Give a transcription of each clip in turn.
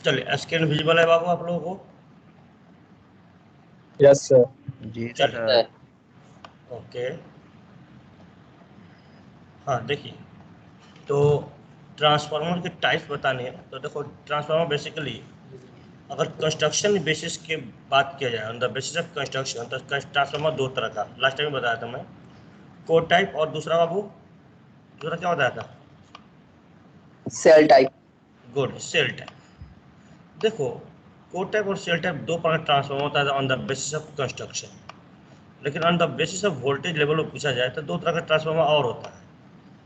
चलिए screen visible है बाबू आप लोगों को? Yes sir. जी चलिए सर। ओके। हाँ देखिए, तो ट्रांसफार्मर के टाइप्स बताने हैं। तो देखो ट्रांसफार्मर बेसिकली अगर कंस्ट्रक्शन बेसिस की बात किया जाए, on the basis of construction, तो ट्रांसफार्मर दो तरह का लास्ट टाइम बताया था मैं, कोर टाइप और दूसरा बाबू दूसरा क्या बताया था? Shell type. Good, shell type. देखो कोर टाइप और सेल टाइप दो प्रकार ट्रांसफार्मर होता है on the basis of construction, लेकिन on the basis of voltage level को पूछा जाए तो दो तरह का ट्रांसफार्मर और होता है।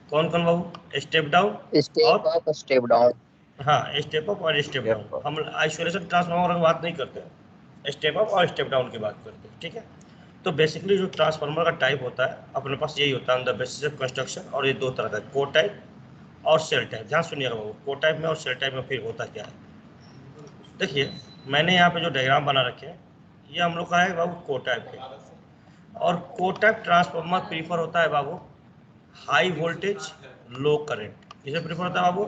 कौन कौन बाबू? स्टेप डाउन स्टेप और अप स्टेप डाउन। हाँ, स्टेप अप और स्टेप डाउन। Yep. हम आइसोलेशन ट्रांसफार्मर की बात नहीं करते, स्टेप अप और स्टेप डाउन की बात करते हैं, ठीक है। तो बेसिकली जो ट्रांसफार्मर का टाइप होता है अपने पास यही होता है on the basis of construction, और ये दो तरह का, कोर टाइप और सेल टाइप। ध्यान सुनिएगा बाबू, कोर टाइप में और सेल टाइप में फिर होता क्या है। देखिए मैंने यहाँ पे जो डायग्राम बना रखे हैं ये हम लोग का है बाबू कोर टाइप के। और कोर टाइप ट्रांसफार्मर प्रीफर होता है बाबू हाई वोल्टेज लो करंट। किसे प्रीफर होता है बाबू?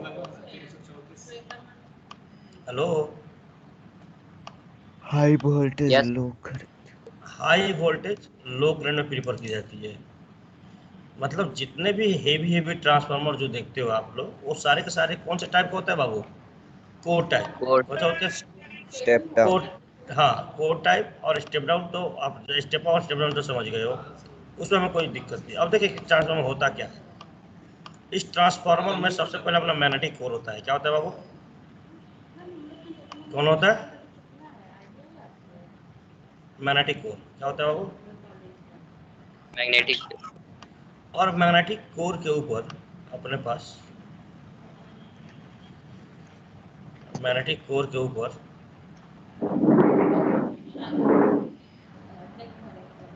Hello, high voltage yes. Low कर। हाई वोल्टेज लो करंट में प्रीफर की जाती है। मतलब जितने भी हेवी ट्रांसफार्मर जो देखते हो आप लोग, वो सारे के सारे कौन से टाइप का होता है बाबू? Core type. कोर कौन सा होता है? Step down. कोर। हाँ, कोर टाइप और स्टेप डाउन, तो आप स्टेप और स्टेप डाउन तो समझ गए हो, उसमें हमें कोई दिक्कत नहीं। अब देखिए ट्रांसफार्मर होता क्या है। इस ट्रांसफार्मर में सबसे पहले अपना मैग्नेटिक कोर होता है। क्या होता है बाबू? कौन होता है? Magnetic core. क्या होता है बाबू? मैग्नेटिक। और मैग्नेटिक कोर के ऊपर अपने पास, मैग्नेटिक कोर के ऊपर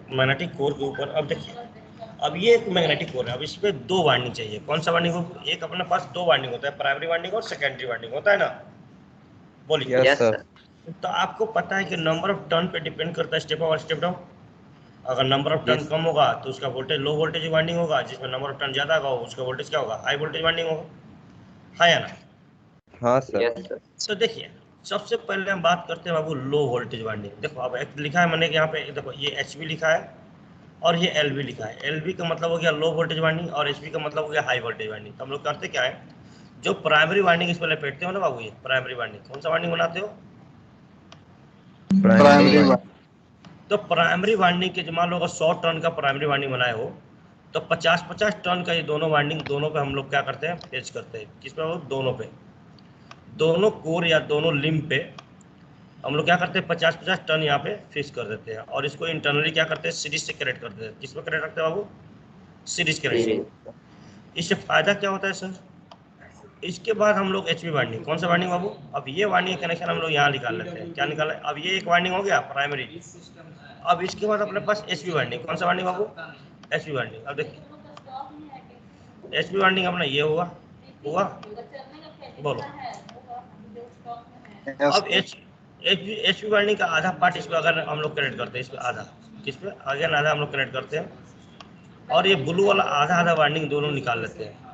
मैग्नेटिक कोर के ऊपर अब देखिए, अब ये एक मैग्नेटिक कोर है। अब इस पे दो वाइंडिंग चाहिए। कौन सा वाइंडिंग हो? एक अपने पास दो वाइंडिंग होता है, प्राइमरी वाइंडिंग और सेकेंडरी वाइंडिंग होता है ना। बोलिए। Yes yes sir. सर। तो आपको पता है कि नंबर ऑफ टर्न पे डिपेंड करता है स्टेप अप और स्टेप डाउन। अगर नंबर ऑफ टर्न यस। कम होगा तो उसका वोल्टेज लो वोल्टेज वाइंडिंग होगा, जिसमें नंबर ऑफ टर्न ज्यादा होगा उसका वोल्टेज क्या होगा? हाई वोल्टेज वाइंडिंग होगा, है या ना। हाँ सर। Yes sir. तो देखिए सबसे पहले हम बात करते हैं बाबू लो वोल्टेज वाइंडिंग। देखो अब एक लिखा है मैंने कि यहाँ पे, देखो ये एच लिखा है और ये एल लिखा है। एल का मतलब हो गया लो वोल्टेज वाइंडिंग और एच का मतलब हो गया हाई वोल्टेज वाइंडिंग। तो हम लोग करते क्या है, जो प्राइमरी वाइंडिंग इस पर लपेटते हो ना बाबू, ये प्राइमरी वाइंडिंग कौन सा वाइंडिंग बनाते हो? Primary primary. वाइंड। तो प्राइमरी वाइंडिंग के मान लो अगर 100 टर्न का प्राइमरी वाइंडिंग बनाए हो, तो 50-50 टर्न का ये दोनों वाइंडिंग, दोनों पे हम लोग क्या करते हैं, पेच करते हैं। किस पे बाबू? दोनों पे, दोनों कोर या दोनों लिम्ब पे हम लोग क्या करते हैं, 50-50 टन यहाँ पे फिक्स कर देते हैं। और इसको इंटरनली क्या करते हैं, सीरीज से कनेक्ट कर देते हैं। किस पे कनेक्ट रखते हैं बाबू? Series connection. सीरीज। इससे फायदा क्या होता है सर? इसके बाद हम लोग एच वाइंडिंग, कौन सा वाइंडिंग बाबू? अब ये वाइंडिंग कनेक्शन हम लोग यहाँ निकाल लेते हैं। क्या निकाला है? अब ये एक वाइंडिंग हो गया प्राइमरी। अब इसके बाद अपने पास एच वाइंडिंग, कौन सा वाइंडिंग बाबू? H winding. अब देखिए एच वाइंडिंग अपना ये हुआ हुआ बोलो। यस अब सर। एच पी वाइंडिंग का आधा पार्ट इस पर अगर हम लोग कनेक्ट करते हैं, इस पर आधा, किस पे आगे आधा हम लोग कनेक्ट करते हैं, और ये ब्लू वाला आधा आधा वाइंडिंग दोनों निकाल लेते हैं।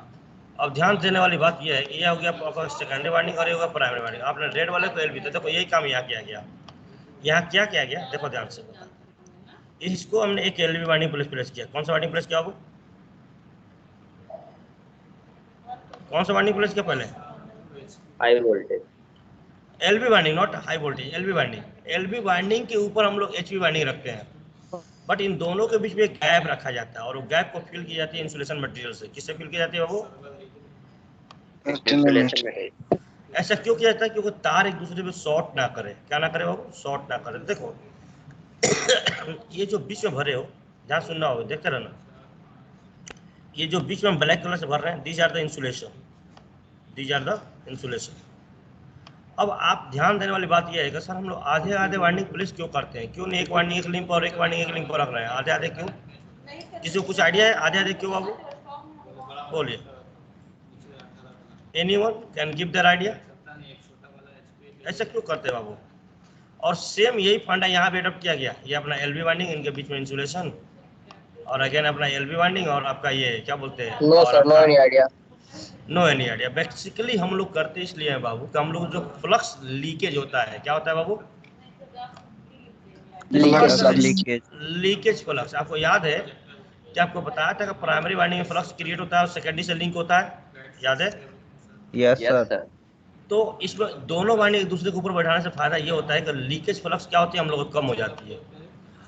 अब ध्यान देने वाली बात यह है कि ये हो गया आपका सेकेंडरी वाइंडिंग और ये होगा प्राइमरी वाइंडिंग। आपने रेड वाले को एल भी था, देखो यही काम यहाँ किया गया। यहाँ क्या किया गया देखो ध्यान से बता, इसको हमने एक एल वाइंडिंग प्लेस किया। कौन सा वाइंडिंग प्लेस किया आपको? कौन सा वाइंडिंग प्लेस किया पहले? High voltage. LV winding, not high voltage, LV winding. LV winding के ऊपर हम लोग एचवी वाइंडिंग रखते हैं, बट इन दोनों के बीच में एक गैप रखा जाता है और वो गैप को फिल की जाती है इंसुलेशन मटेरियल से। किससे फिल की जाती है वो? Installation material. ऐसा क्यों किया जाता है? क्योंकि तार एक दूसरे पे शॉर्ट ना करे। क्या ना करे बाबू? शॉर्ट ना करे। देखो ये जो बीच में भरे हो, ध्यान सुनना होगा, देखते रहना। ये जो बीच में ब्लैक कलर से भर रहे हैं, these are the insulation, these are the insulation. अब आप ध्यान देने वाली बात यह है कि सर हम लोग आधे आधे वाइंडिंग प्लेस क्यों करते हैं? क्यों नहीं एक वाइंडिंग एक लिंक और एक वाइंडिंग एक लिंक पर रख रहे हैं? आधे आधे क्यों? किसी को कुछ आइडिया है आधे आधे क्यों बाबू? बोलिए, anyone can give their idea? ऐसा क्यों करते हैं बाबू? और सेम यही फंडा यहाँ पे एडॉप्ट किया गया। ये अपना एलबी वाइंडिंग, इनके बीच में इंसुलेशन, और अगेन अपना एलबी वाइंडिंग और आपका ये क्या बोलते हैं, नो और सर, नो अपना any idea. No any idea. Basically हम लोग करते इसलिए हैं बाबू कि हम लोग जो फ्लक्स लीकेज होता है, क्या होता है बाबू? Leakage flux flux. Leakage. Leakage flux. आपको याद है कि आपको बताया था कि प्राइमरी वाइंडिंग में फ्लक्स क्रिएट होता है और सेकेंडरी से लिंक होता है, याद है? Yes yes sir. सर। तो इसमें दोनों वाइंडिंग एक दूसरे के ऊपर बैठाने से फायदा ये होता है कि लीकेज फ्लक्स क्या होती है, हम लोग को कम हो जाती है।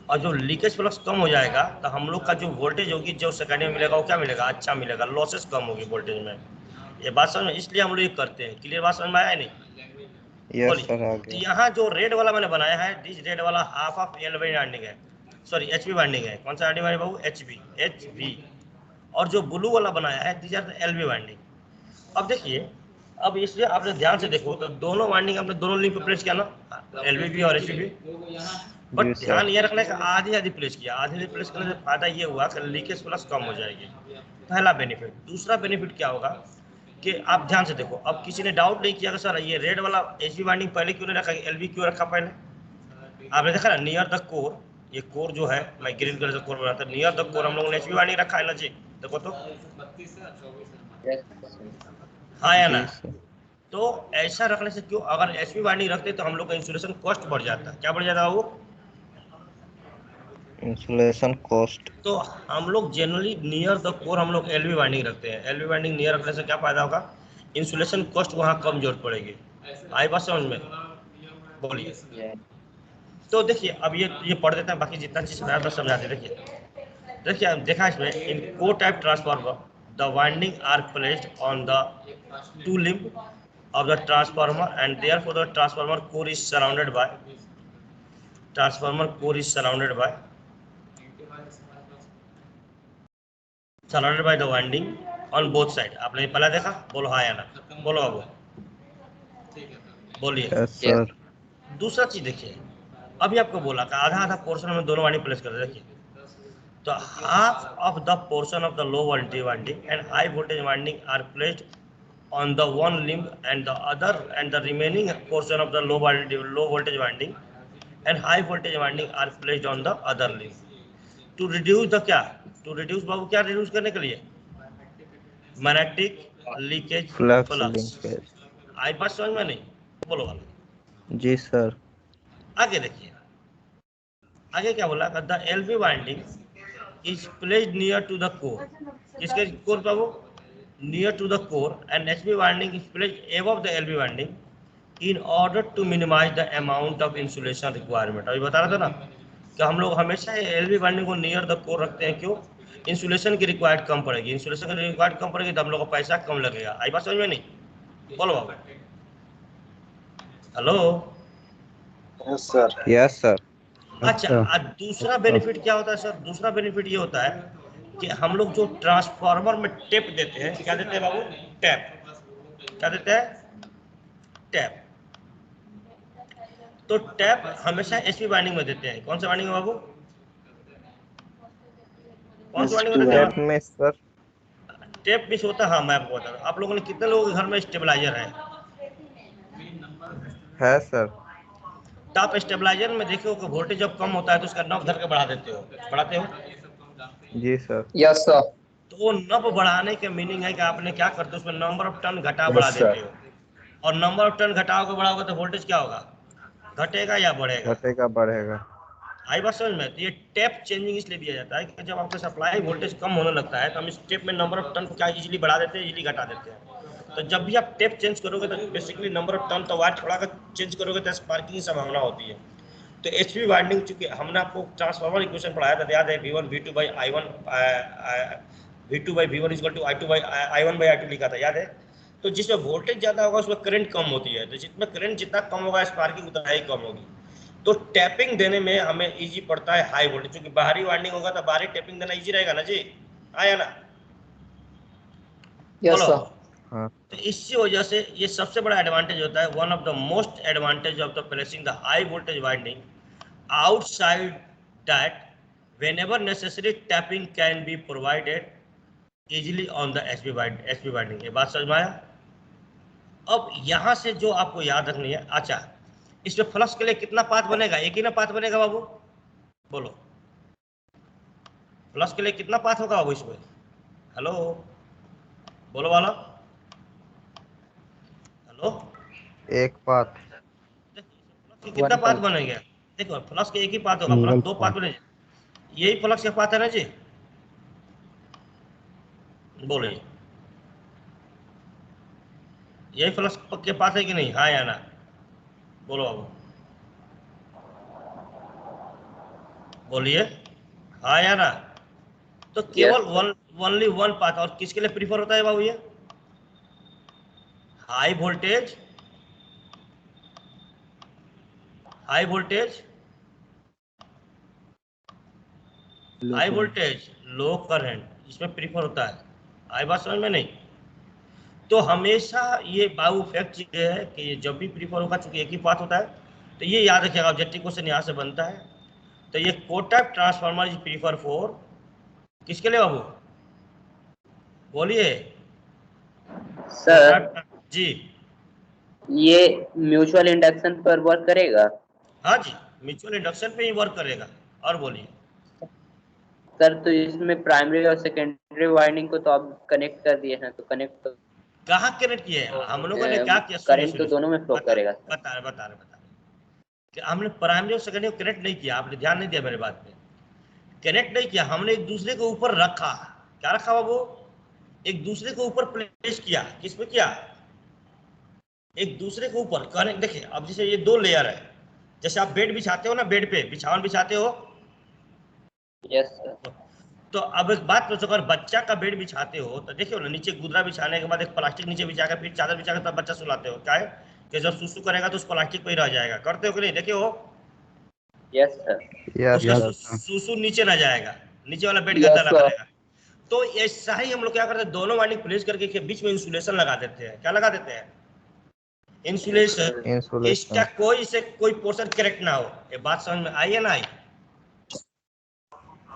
और जो लीकेज फ्लक्स कम हो जाएगा तो हम लोग का जो वोल्टेज होगी जो सेकेंडरी में मिलेगा वो क्या मिलेगा? अच्छा मिलेगा, लॉसेस कम होगी वोल्टेज में। ये बात समझ में, इसलिए हम लोग ये करते हैं। क्लियर बात समझ में आया नहीं? यस बोलिए। सर आ तो गया। यहाँ जो रेड वाला मैंने बनाया है, दिस रेड वाला हाफ ऑफ एलवी वाइंडिंग है, सॉरी एचवी वाइंडिंग है। कौन सा वाइंडिंग है बाबू? एचवी। और जो ब्लू वाला बनाया है, this are the LV winding. अब देखिए, अब इसलिए आपने ध्यान से देखो तो दोनों वाइंडिंग आपने दोनों लिंक पे प्लेस किया ना, एलवी और एचवी। बट जी ध्यान सर। ये रखना है कि आधी आधी प्लेस किया। आधी आधी प्लेस करने से फायदा ये हुआ कि लीकेज प्लस कम हो जाएगी, पहला बेनिफिट। दूसरा बेनिफिट क्या होगा कि आप ध्यान से देखो, अब किसी ने डाउट नहीं किया कि सर ये रेड वाला एचवी वाइंडिंग पहले क्यों नहीं रखा, एलवी क्यों रखा पहले? आपने देखा ना, नियर द कोर, ये कोर जो है मैं ग्रीन कलर से कोर बनाता है, नियर द कोर हम लोगों ने एचवी वाइंडिंग रखा है ना जी, देखो तो, यस। हाँ या ना? जी सर। तो ऐसा रखने से क्यों, अगर एचवी वाइंडिंग रखते तो हम लोग का इंसुलेशन कॉस्ट बढ़ जाता है। क्या बढ़ जाता है वो? Insulation cost. तो हम लोग जनरली नियर द कोर हम लोग एलवी वाइंडिंग रखते हैं। एलवी वाइंडिंग नियर रखने से क्या फायदा होगा? इंसुलेशन कॉस्ट वहाँ कम जरूरत पड़ेगी। आई बात समझ में? बोलिए। यस। तो देखिए, अब ये पढ़ देते हैं, बाकी जितना चीज समझा था समझाते। देखिए अब देखा इसमें, in core type transformer the winding are placed on the two limb of the transformer and therefore the transformer core is surrounded by the winding on both side। आपने ये पहला देखा? बोलो हाँ या ना, बोलो बाबू, बोलिए। Yes yes. सर। दूसरा चीज देखिए, अभी आपको बोला कि आधा आधा पोर्शन में दोनों वाइंडिंग प्लेस कर दे। देखिए, तो half of the portion of the low voltage winding and high voltage winding are placed on the one limb and the remaining portion of the low voltage winding and high voltage winding are placed on the other limb to reduce the क्या, to reduce बाबू, क्या reduce करने के लिए? Magnetic leakage flux flux. Linkage. आई बात समझ में नहीं? बोलो वाला। जी सर। आगे देखिए, आगे क्या बोला? The LV winding is placed near to the core। किसके कोर पे वो? Near to the core and HV winding is placed above the LV winding in order to minimize the amount of insulation requirement। अभी बता रहा था ना कि हम लोग हमेशा LV वाइंडिंग को नियर द कोर रखते हैं, क्यों? इंसुलेशन की रिक्वायर्ड कम पड़ेगी, इंसुलेशन की रिक्वायर्ड कम पड़ेगी तो हम लोग को पैसा कम लगेगा। आई बात समझ में नहीं? बोलो बाबू। Hello. Yes sir. Yes sir. अच्छा, दूसरा बेनिफिट क्या होता है सर? दूसरा बेनिफिट ये होता है कि हम लोग जो ट्रांसफार्मर में टेप देते हैं, क्या देते हैं बाबू? टैप। क्या देते हैं? टैप। तो टैप हमेशा एचपी बाइंडिंग में देते हैं। कौन सा बाइंडिंग में बाबू? कौन सा बाइंडिंग में देते टैप हैं? में सर। टैप मिस होता है, हाँ मैं आपको बता रहा हूँ। आप लोगों ने कितने लोगों के घर में स्टेबलाइजर है? है सर। तो आप स्टेबलाइजर में देखो कि वोल्टेज जब कम होता है तो उसका नब धर के बढ़ा देते हो, बढ़ाते हो। जी सर। Yes sir. तो वो नब बढ़ाने के मीनिंग है कि आपने क्या करते हो, उसमें नंबर ऑफ टर्न घटा बढ़ा यस देते सर। हो। और नंबर ऑफ टर्न घटाओगे बढ़ाओगे तो वोल्टेज क्या होगा? घटेगा या बढ़ेगा? घटेगा बढ़ेगा। आई बात समझ में? तो ये टैप चेंजिंग इसलिए दिया जाता है कि जब आपका सप्लाई वोल्टेज कम होने लगता है तो हम इस टेप में नंबर ऑफ टर्न को क्या इजीली बढ़ा देते हैं, इजीली घटा देते हैं। तो जब भी आप टेप चेंज करोगे तो बेसिकली नंबर ऑफ टर्न तो वाट बढ़ाकर चेंज करोगे तो स्पार्किंग की संभावना होती है। तो एचपी वाइंडिंग, चूंकि हमने आपको ट्रांसफार्मर इक्वेशन पढ़ाया था, याद है? V1 V2 by I1 V2 by V1 equal to I2 by I1 by I2 लिखा था, याद है? तो जिसमें वोल्टेज ज्यादा होगा उसमें करंट कम होती है, तो जिसमें करंट जितना कम होगा स्पार्किंग उतना ही कम होगी। तो टैपिंग देने में हमें इजी पड़ता है हाई वोल्टेज, क्योंकि बाहरी वाइंडिंग होगा तो बाहरी टैपिंग देना इजी रहेगा ना जी, आया ना? यस बोलो। सर। हाँ। तो इसी वजह से ये सबसे बड़ा एडवांटेज होता है, one of the most advantage of the placing the high voltage winding outside that whenever necessary tapping can be provided easily on the HP binding। ये बात समझ में आया? अब यहां से जो आपको याद रखनी है, अच्छा इसमें फ्लक्स के लिए कितना पाथ बनेगा? एक ही ना पाथ बनेगा बाबू, बोलो। फ्लक्स के लिए कितना पाथ होगा बाबू इसमें? हेलो, बोलो वाला। तो एक पाथ फ्लक्स के कितना वन पाथ पाथ बनेगा? देखो फ्लक्स के एक ही पाथ होगा, सिंगल फ्लक्स दो पाथ पाथ बनेंगे। यही फ्लक्स का पाथ है ना जी? बोलिए, यही फ्लक्स के पाथ है कि नहीं? हाँ या ना? बोलो बाबू, बोलिए, हाँ या ना? तो केवल Yes, sir. Only one path. और किसके लिए प्रीफर होता है बाबू ये? हाई वोल्टेज, हाई वोल्टेज, लो high current voltage low current, इसमें प्रीफर होता है। आई बात समझ में नहीं? तो हमेशा ये बाबू फैक्ट ये है कि जब भी प्रीफर होगा, चूंकि एक ही पाथ होता है, तो ये याद रखिएगा, ऑब्जेक्टिव क्वेश्चन यहाँ से बनता है। तो ये core type transformer is prefer for, किसके लिए बाबू? बोलिए, कोर सर, टाइप जी। ये म्यूचुअल इंडक्शन पर वर्क करेगा? हाँ जी, म्यूचुअल इंडक्शन पे ही वर्क करेगा। और बोलिए, सर, तो इसमें प्राइमरी और सेकेंडरी वाइंडिंग को तो आप कनेक्ट कर दिए हैं, तो कनेक्ट तो कहाँ कनेक्ट किए हैं हम लोगों ने? क्या किया? सुनिए करंट तो सुनिए दोनों में सुनिए, फ्लो करेगा सर। बता रहे कि हमने प्राइमरी और सेकेंडरी को कनेक्ट नहीं किया। आपने ध्यान नहीं दिया मेरे बात पे। कनेक्ट नहीं किया, हमने एक दूसरे के ऊपर रखा। क्या रखा बाबू? एक दूसरे के ऊपर प्लेस किया। किस पे किया? एक दूसरे के ऊपर कनेक्ट। देखिए, अब जैसे ये दो लेयर है, जैसे आप बेड बिछाते हो ना, बेड पे बिछावन बिछाते हो, यस सर। तो अब एक बात पूछो, अगर बच्चा का बेड बिछाते हो तो देखियो ना, नीचे गुदरा बिछाने के बाद एक प्लास्टिक नीचे बिछा के फिर चादर बिछा के तब बच्चा सुलाते हो। क्या है कि जब सुसु करेगा तो उस प्लास्टिक पे ही रह जाएगा। करते हो कि नहीं? देखियो, यस सर। यस उसका सर सुसु नीचे ना जाएगा, नीचे वाला बेड गंदा यस ना सर। करेगा। तो ऐसा ही हम लोग क्या करते हैं, दोनों वाइंडिंग प्लेस करके के बीच में इंसुलेशन लगा देते हैं। क्या लगा देते हैं? इंसुलेशन। इसका इंसुलेशन कोई से कोई पोर्शन करेक्ट ना हो। ये बात समझ में आई है ना? आई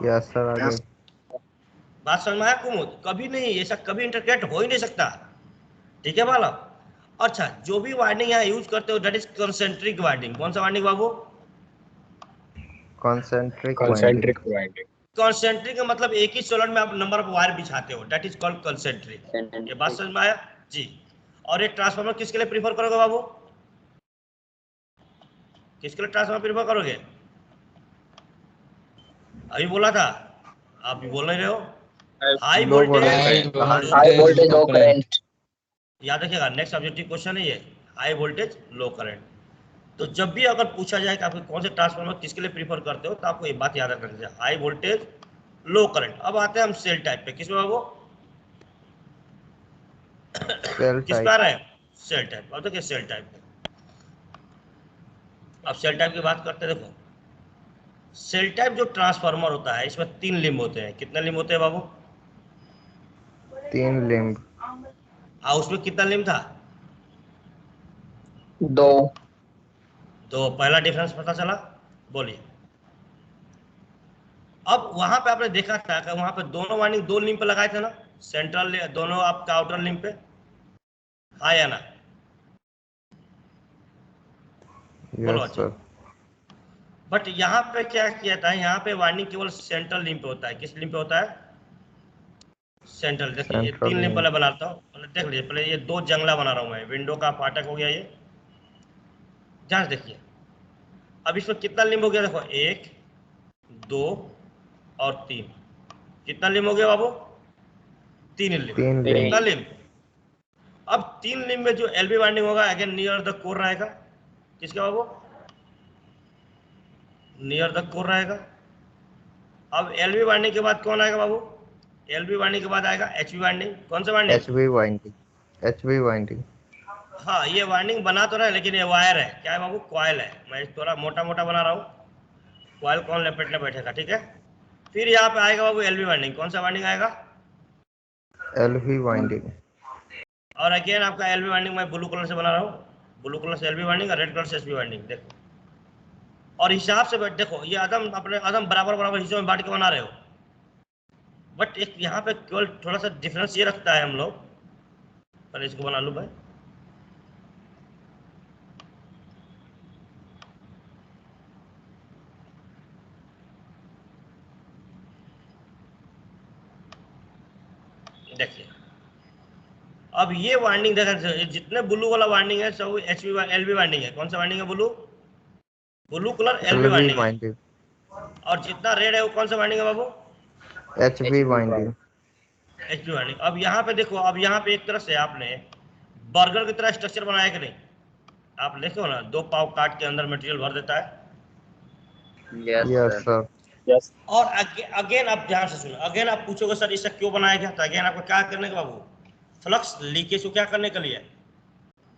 यस सर आ गई बात समझ में आया कुमुद? कभी नहीं, ऐसा कभी इंटरकनेक्ट हो ही नहीं सकता। ठीक है बाला? अच्छा, जो भी वाइंडिंग यहाँ यूज करते हो, दैट इज कंसेंट्रिक वाइंडिंग। कौन सा वाइंडिंग बाबू? Concentric winding concentric winding. Concentric का मतलब एक ही सोलन में आप नंबर ऑफ वायर बिछाते हो, दैट इज कॉल्ड कंसेंट्रिक। ये बात समझ में आया जी? और ये ट्रांसफार्मर किसके लिए प्रीफर करोगे बाबू? किसके लिए ट्रांसफार्मर प्रीफर करोगे? अभी बोला था, आप भी बोल नहीं रहे हो। High low voltage, voltage High high high voltage, voltage low लो current. करंट। याद रखिएगा, नेक्स्ट ऑब्जेक्टिव क्वेश्चन है ये, हाई वोल्टेज लो करंट। तो जब भी अगर पूछा जाए कि आप कौन से ट्रांसफार्मर किसके लिए प्रीफर करते हो, तो आपको ये बात याद रखना चाहिए, हाई वोल्टेज लो करंट। अब आते हैं हम सेल टाइप पे। किसमें बाबू? सेल किस पे आ टाइप रहा है? Shell type. अब देखिए सेल टाइप पे, अब सेल टाइप की बात करते हैं। देखो, सेल टाइप जो ट्रांसफार्मर होता है, इसमें तीन लिम्ब होते हैं। कितने लिम्ब होते हैं बाबू? तीन लिम्ब उसमें कितना लिम्ब था? दो। तो पहला डिफरेंस पता चला। बोलिए। अब वहां पे आपने देखा था कि वहां पे दोनों वाइंडिंग दो लिम्ब पे लगाए थे ना, सेंट्रल दोनों आपका आउटर लिम्ब पे। हाँ या ना? बोलो यस अच्छा। सर बट यहाँ पे क्या किया था, यहाँ पे वाइंडिंग केवल सेंट्रल लिम्ब पे होता है। किस लिम्ब पे होता है? सेंट्रल। देखिए, ये सेंट्रल तीन लिम्ब लिम्ब पहले बनाता हूँ, पहले देख लीजिए। पहले ये दो जंगला बना रहा हूँ मैं, विंडो का फाटक हो गया ये। ध्यान से देखिए, अब इसमें कितना लिम्ब हो गया? देखो, एक, दो और तीन। कितना लिम्ब हो गया बाबू? तीन लिम्ब। तीन लिम्ब कितना लिम्ब? अब तीन लिम्ब में जो एलबी वाइंडिंग होगा, अगेन नियर द कोर रहेगा। किसका बाबू? नियर द कोर रहेगा। अब एलबी वाइंडिंग के बाद कौन आएगा बाबू? एलबी वाइंडिंग के बाद आएगा एचबी वाइंडिंग। कौन सा winding? HV winding HV winding हाँ, ये वाइंडिंग बना तो रहा है, लेकिन ये वायर है। क्या है बाबू? कॉयल है। मैं थोड़ा मोटा मोटा बना रहा हूँ, कॉयल कौन लपेटने बैठेगा? ठीक है। फिर यहाँ पे आएगा बाबू एलबी वाइंडिंग। कौन सा वाइंडिंग आएगा? एलवी वाइंडिंग और अगेन आपका एलबी वाइंडिंग मैं ब्लू कलर से बना रहा हूँ, ब्लू कलर से एलबी वाइंडिंग और रेड कलर से एचबी वाइंडिंग। देखो, और हिसाब से देखो, ये अदम अपने अदम बराबर बराबर हिस्सों में बांट के बना रहे हो। बट एक यहाँ पे केवल थोड़ा सा डिफरेंस ये रखता है हम लोग। पहले इसको बना लूँ भाई। देखिए, अब ये वाइंडिंग देखा, जितने ब्लू वाला वाइंडिंग है सब एचवी एलवी वाइंडिंग है। कौन सा वाइंडिंग है? Blue colour LV LV winding है। वाइंडिंग, और जितना रेड है वो कौन सा वाइंडिंग है बाबू? HV winding. HV winding. अब यहाँ पे देखो, अब यहाँ पे एक तरह से आपने बर्गर की तरह स्ट्रक्चर बनाया कि नहीं? आप देखो ना, 2 पाव काट के अंदर मटेरियल भर देता है। Yes yes sir. Sir. Yes और अगेन आप ध्यान से सुनो, अगेन आप पूछोगे सर इसे क्यों बनाया गया? तो अगेन आपको क्या करने का बाबू? फ्लक्स लीकेज को क्या करने के लिए?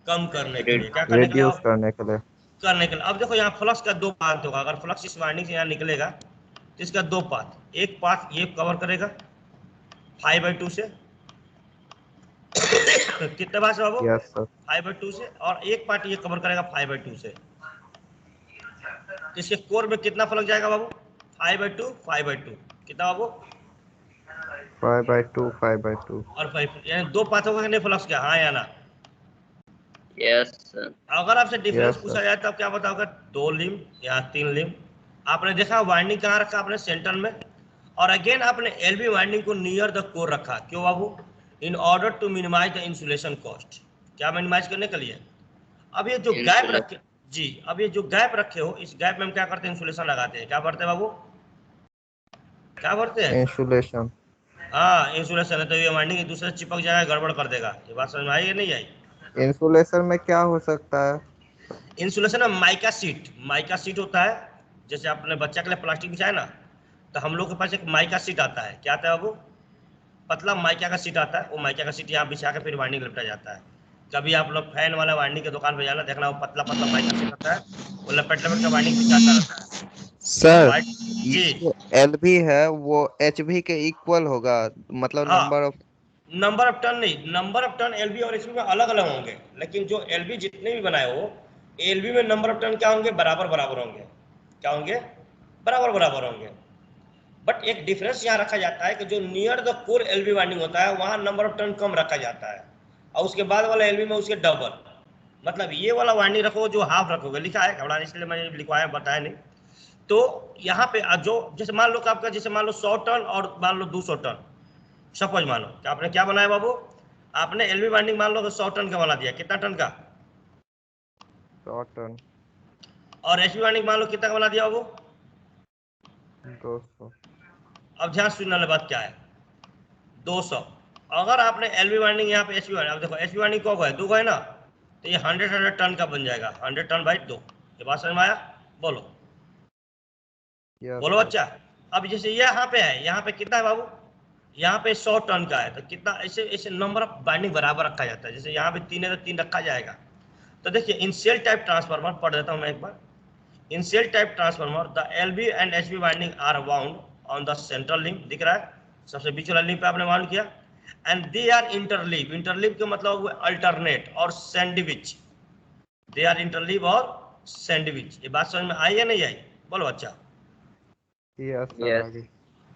कम करने के लिए। क्या करने के लिए? रिड्यूस करने के लिए। करने के लिए। अब देखो यहाँ फ्लक्स का 2 पाथ होगा। अगर फ्लक्स इस वाइंडिंग से यहाँ निकलेगा तो इसका 2 पाथ, एक पाथ ये कवर करेगा 5/2 से कितने बार से बाबू? Yes sir. 5/2 से। और एक पार्ट ये कवर करेगा 5/2 से। तो इसके कोर में कितना फ्लक्स जाएगा बाबू? 5/2 5/2 कितना बाबू? 5/2 5/2। और 5, यानी 2 पाथ होगा नहीं फ्लक्स का? हाँ या ना? Yes sir. अगर आपसे डिफरेंस Yes, पूछा sir. जाए तो आप क्या बताओगे? 2 लिम या 3 लिम। आपने देखा वाइंडिंग कहाँ रखा? आपने सेंटर में। और अगेन आपने एलबी वाइंडिंग को नियर द कोर रखा। क्यों बाबू? In order to minimize the insulation cost. क्या मिनिमाइज करने के लिए? अब ये जो गैप रखे जी, अब ये जो गैप रखे हो, इस गैप में हम क्या करते हैं? इंसुलेशन लगाते हैं। क्या भरते हैं बाबू? क्या भरते हैं? इंसुलेशन। हाँ, इंसुलेशन है। तो ये वाइंडिंग एक दूसरे से चिपक जाएगा, गड़बड़ कर देगा। ये बात समझ में आई या नहीं आई? इंसुलेशन में क्या हो सकता है? इंसुलेशन में माइका सीट होता है। जैसे आपने बच्चा के लिए प्लास्टिक बिछाया ना, तो हम लोग के पास एक माइका सीट आता है। क्या आता है बाबू? पतला माइका का सीट आता है। वो माइका का सीट यहाँ बिछा के फिर वाइंडिंग लपटा जाता है। कभी आप लोग फैन वाला वाइंडिंग की दुकान पे जाना, देखना वो पतला पतला माइका सीट आता है, वो लपेट लपेट के वाइंडिंग बिछाता रहता है। सर, वाइट जी। ये जो LV है वो HV के इक्वल होगा, मतलब हाँ, number of. Number of turn नहीं, नंबर ऑफ टर्न एलबी और एचबी में अलग अलग होंगे। लेकिन जो एलबी जितने भी बनाए हो, एलबी में नंबर ऑफ टर्न क्या होंगे? बराबर बराबर होंगे। क्या होंगे? बराबर बराबर होंगे। बट एक डिफरेंस यहाँ रखा जाता है कि जो near the core LV winding होता है वहां नंबर ऑफ टर्न कम रखा जाता है, और उसके बाद वाला एलबी में उसके डबल। मतलब ये वाला वाइंडिंग रखो जो हाफ रखोगे, लिखा है घबराने, इसलिए मैंने लिखवाया, बताया नहीं। तो यहाँ पे जो जैसे मान लो कि आपका, जैसे मान लो 100 टन और मान लो 200 टन, सपोज मान लो कि आपने क्या बनाया बाबू? आपने एलबी वाइंडिंग मान लो 100 टन का बना दिया। कितना टन का? 100 टन। और एचबी वाइंडिंग मान लो कितना का बना दिया बाबू? 200। अब ध्यान सुनने वाली बात क्या है? 200। अगर आपने एलबी वाइंडिंग यहाँ पे एचबी वाइंडिंग, अब देखो एचबी वाइंडिंग को है 2 है ना, तो ये 100 टन का बन जाएगा। 100 टन बाई 2। ये बात समझ में आया? बोलो यस बोलो सर। बच्चा। अब जैसे ये यहाँ पे है, यहाँ पे कितना है बाबू? यहाँ पे 100 टन का है, तो कितना? ऐसे ऐसे नंबर ऑफ बाइंडिंग बराबर रखा जाता है। जैसे यहाँ पे 3 है तो 3 रखा जाएगा। तो देखिए इन सेल टाइप ट्रांसफार्मर, पढ़ देता हूँ मैं एक बार। In shell type transformer the LV and HV winding are wound on the central link. दिख रहा है? सबसे बीच वाला लिंक पे आपने वाउंड किया। And they are interleave. Interleave का मतलब अल्टरनेट और सैंडविच। दे आर इंटरलीव और सैंडविच। ये बात समझ में आई या नहीं आई? बोलो बच्चा। Yes sir. यस। आगे।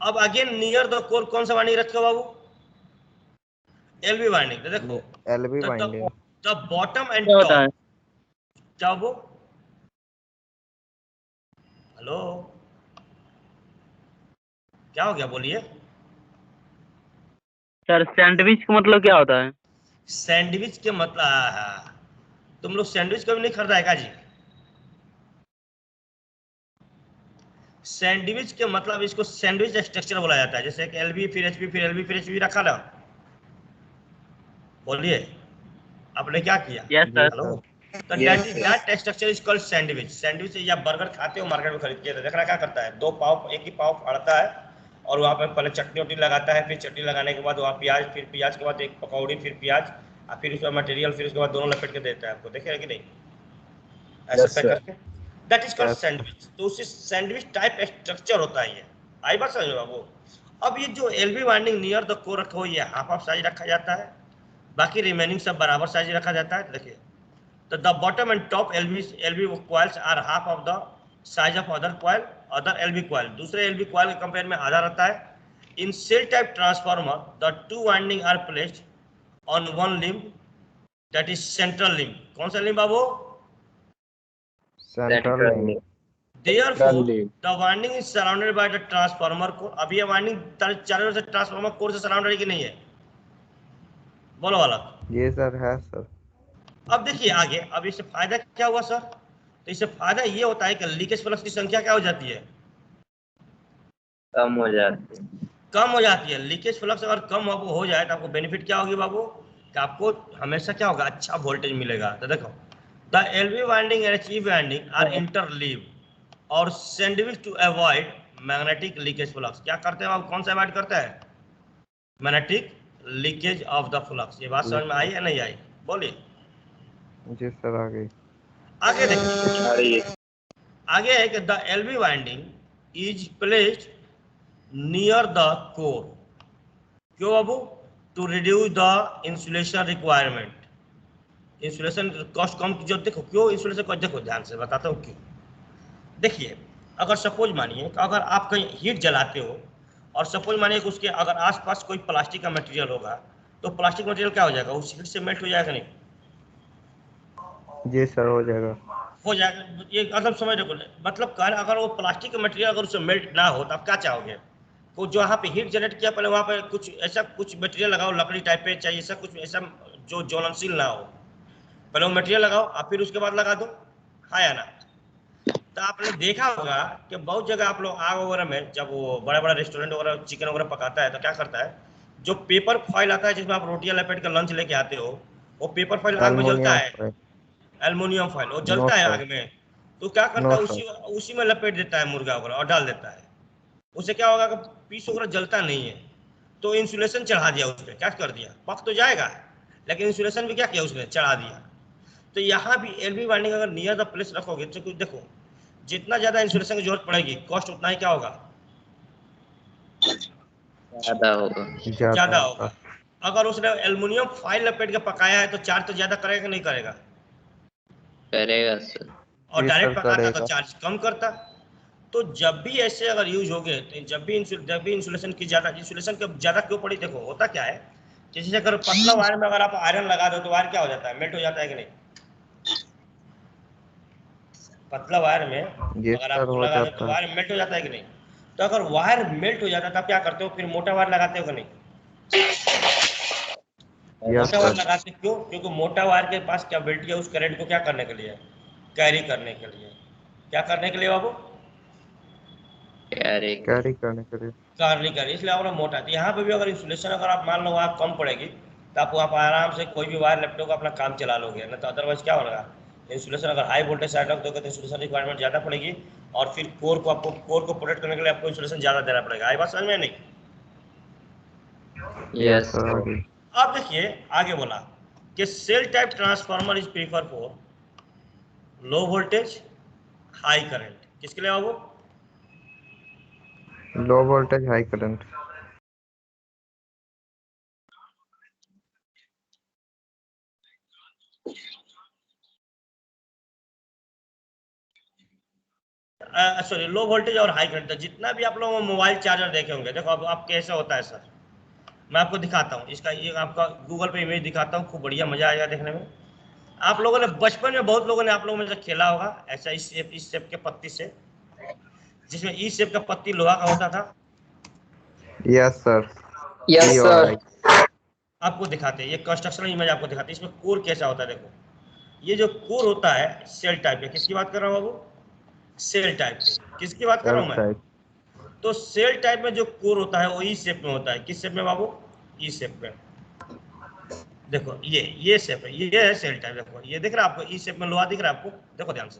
अब अगेन नियर द कोर कौन सा वाइंडिंग रखे बाबू? LB winding. तो देखो LV winding. The bottom and क्या होता है? टॉप। क्या वो? हेलो, क्या हो गया? बोलिए। सर सैंडविच का मतलब क्या होता है? सैंडविच के मतलब, तुम लोग सैंडविच कभी नहीं खरीदा है क्या जी? सैंडविच के मतलब, इसको सैंडविच स्ट्रक्चर बोला जाता है। जैसे कि एलबी फिर एचबी फिर एलबी फिर एचबी रखा ना। बोलिए, आपने क्या किया? यस जी सर। हेलो। सर। तो Yes, that structure is called sandwich. Sandwich या बर्गर खाते हो मार्केट में खरीद के, देखना क्या करता है? 2 पाव, एक ही पाव फाड़ता है और वहाँ पे पहले चटनी वटनी लगाता है, फिर चटनी लगाने के बाद वहाँ प्याज, फिर प्याज के बाद एक पकौड़ी, फिर प्याज, और फिर उसका मटेरियल, फिर उसके बाद दोनों लपेट के देता है आपको। देखे कि नहीं? ऐसे Yes, पैक sir. करके, that is called Yes. Sandwich. तो उसी सैंडविच टाइप स्ट्रक्चर होता है ये। आई बात समझ में बाबू? अब ये जो LV winding near the core रखा हो, ये हाफ ऑफ साइज रखा जाता है, बाकी रिमेनिंग सब बराबर साइज रखा जाता है। देखिए, तो the bottom and top LV coils are half of the size of other coil, other LV coil। दूसरे LV coil के कंपेयर में आधा रहता है। In cell type transformer, the two winding are placed on one limb, that is central limb। कौन सा limb Babu? Central link. Therefore, the winding is surrounded by the transformer core। अब ये winding चारों ओर से ट्रांसफार्मर कोर से surrounded है कि नहीं है? बोलो वाला। ये सर है सर। अब देखिए आगे, अब इससे फायदा क्या हुआ सर? तो इससे फायदा ये होता है कि लीकेज फ्लक्स की संख्या क्या हो जाती है? कम हो जाती है। कम हो जाती है। लीकेज फ्लक्स अगर कम हो जाए तो आपको बेनिफिट क्या होगी बाबू? कि आपको हमेशा क्या होगा? अच्छा वोल्टेज मिलेगा। तो देखो, the LV winding and HV winding are interleave और sandwich to avoid magnetic leakage flux. क्या करते हैं आप? कौन सा अवॉइड करता है? Magnetic leakage of the flux. ये बात समझ में आई या नहीं आई? बोलिए। जी सर आ गई। आगे देखिए, आगे है कि the LV winding is placed near the core. क्यों बाबू? To reduce the insulation requirement. Insulation cost कम की। जो देखो क्यों इंसुलेशन कॉस्ट, देखो ध्यान से बताता हूँ क्यों। देखिए, अगर सपोज मानिए कि अगर आप कहीं हीट जलाते हो और सपोज मानिए कि उसके अगर आसपास कोई प्लास्टिक का मटेरियल होगा, तो प्लास्टिक मटेरियल क्या हो जाएगा? उस हीट से मेल्ट हो जाएगा नहीं? जी सर हो जाएगा। हो जाएगा। ये मतलब समझ रहे हो? मतलब कह रहे अगर वो प्लास्टिक का मटेरियल अगर उससे मेल्ट ना हो तो आप क्या चाहोगे? वो जो वहाँ पे हीट जनरेट किया, पहले वहाँ पे कुछ ऐसा कुछ मटेरियल लगाओ, लकड़ी टाइप पे चाहिए, ऐसा कुछ ऐसा जो ज्वलनशील ना हो। पहले वो मटेरियल लगाओ और फिर उसके बाद लगा दो। हाँ या ना? तो आपने देखा होगा कि बहुत जगह आप लोग आग वगैरह में, जब वो बड़ा बड़ा रेस्टोरेंट वगैरह चिकन वगैरह पकाता है तो क्या करता है? जो पेपर फॉइल आता है जिसमें आप रोटियां लपेट कर लंच लेके आते हो, वो पेपर फॉइल आग में जलता एल्युमिनियम है। फॉइल। एल्युमिनियम फॉइल वो नो जलता है सर। आग में। तो क्या करता नो है? सर। उसी उसी में लपेट देता है मुर्गा वगैरह और डाल देता है। उससे क्या होगा कि पीस वगैरह जलता नहीं है। तो इंसुलेशन चढ़ा दिया उस पर। क्या कर दिया? पक तो जाएगा, लेकिन इंसुलेशन भी क्या किया उसने? चढ़ा दिया। तो यहाँ भी एलवी वाइंडिंग अगर नियर द प्लेस रखोगे तो कुछ देखो, जितना ज्यादा इंसुलेशन की जरूरत पड़ेगी, कॉस्ट उतना ही क्या होगा? ज्यादा होगा। ज्यादा ज्यादा होगा। होगा। अगर उसने एल्युमिनियम फॉइल लपेट के पकाया है तो चार्ज तो ज्यादा करेगा कि नहीं करेगा? करेगा सर। और जी सर डायरेक्ट पकाता तो करेगा। चार्ज कम करता। तो जब भी ऐसे अगर यूज हो गए, तो जब भी इंसुलेशन की ज्यादा, इंसुलेशन की ज्यादा क्यों पड़ी? देखो होता क्या है, जैसे अगर पतला वायर में अगर आप आयरन लगा दो तो वायर क्या हो जाता है? मेल्ट हो जाता है कि नहीं? पतला वायर में ये अगर सर आप हो लगा दो तो जाता है। वायर मेल्ट हो जाता है कि नहीं? तो अगर वायर मेल्ट हो जाता है तो आप क्या करते हो? फिर मोटा वायर लगाते हो कि नहीं? यस मोटा वायर सर। लगाते क्यों? क्योंकि मोटा वायर के पास कैपेबिलिटी है उस करंट को क्या करने के लिए? कैरी करने के लिए। क्या करने के लिए बाबू? करेगा। कैरी करने के लिए। कार्य कर, इसलिए आपने मोटा। तो यहाँ पे भी अगर इंसुलेशन अगर आप मान लो वहाँ कम पड़ेगी तो आपको आप आराम से कोई भी वायर लैपटॉप अपना काम चला लोगे। ना तो अदरवाइज क्या होगा? इंसुलेशन अगर हाई वोल्टेज साइड रख दोगे तो इंसुलेशन रिक्वायरमेंट ज़्यादा पड़ेगी, और फिर कोर को प्रोटेक्ट करने के लिए आपको इंसुलेशन ज़्यादा देना पड़ेगा। आई बात समझ में नहीं? यस यस सर आ सर। गई। अब देखिए आगे बोला कि shell type transformer is prefer for low voltage high current. किसके लिए बाबू? Low voltage high current. Sorry, low voltage और हाई करंट। जितना भी आप लोग मोबाइल चार्जर देखे होंगे, देखो अब आप कैसा होता है सर, मैं आपको दिखाता हूँ इसका। ये आपका गूगल पे इमेज दिखाता हूँ, खूब बढ़िया मजा आएगा देखने में। आप लोगों ने बचपन में, बहुत लोगों ने आप लोगों में से खेला होगा ऐसा, इस शेप के पत्ती से, जिसमें इस शेप का पत्ती लोहा का होता था। Yes sir. यस सी और सर। आई। आपको दिखाते हैं, ये कंस्ट्रक्शन इमेज आपको दिखाते हैं, इसमें कोर कैसा होता है देखो। ये जो कोर होता है सेल टाइप के, किसकी बात कर रहा हूँ बाबू? सेल टाइप के। किसकी बात कर रहा सेल हूँ मैं? टाइप। तो सेल टाइप में जो कोर होता है वो ई शेप में होता है। किस शेप में बाबू? ई शेप में। देखो ये शेप है, ये है सेल टाइप। देखो ये दिख रहा है आपको? ई शेप में लोहा दिख रहा है आपको? देखो ध्यान से।